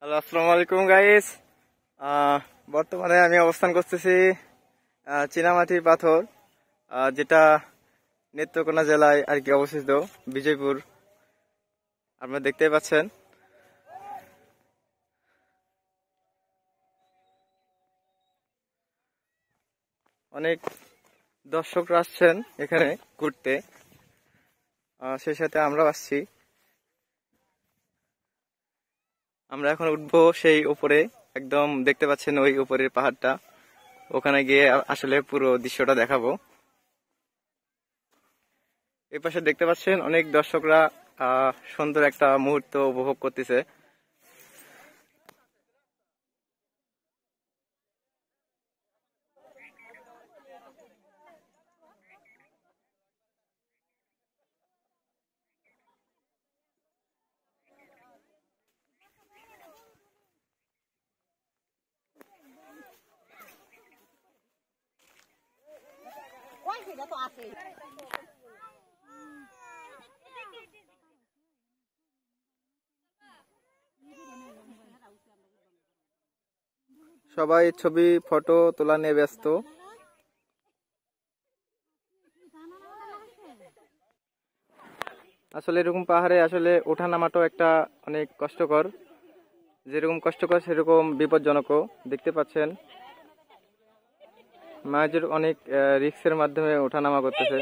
Hello, আসসালামু আলাইকুম guys. বর্তমানে আমি অবস্থান করতেছি চীনামাটি পাথর, যেটা নেত্রকোনা জেলায় আর কি অবস্থিত, বিজয়পুর। আপনারা দেখতেই পাচ্ছেন। অনেক দর্শকরা আসছেন এখানে ঘুরতে, সেই সাথে আমরাও আসছি। আমরা এখন উঠবো সেই উপরে, একদম দেখতে পাচ্ছেন ওই উপরের পাহাড়টা। ওখানে গিয়ে আসলে পুরো দৃশ্যটা দেখাবো। এই পাশে দেখতে পাচ্ছেন অনেক দর্শকরা সুন্দর একটা মুহূর্ত উপভোগ করতেছে। সবাই ছবি ফটো তোলা নিয়ে ব্যস্ত। আসলে এরকম পাহাড়ে আসলে ওঠা নামাটাও একটা অনেক কষ্টকর, যেরকম কষ্টকর সেরকম বিপজ্জনকও। দেখতে পাচ্ছেন মানুষজন অনেক রিস্কের মাধ্যমে ওঠানামা করতেছে।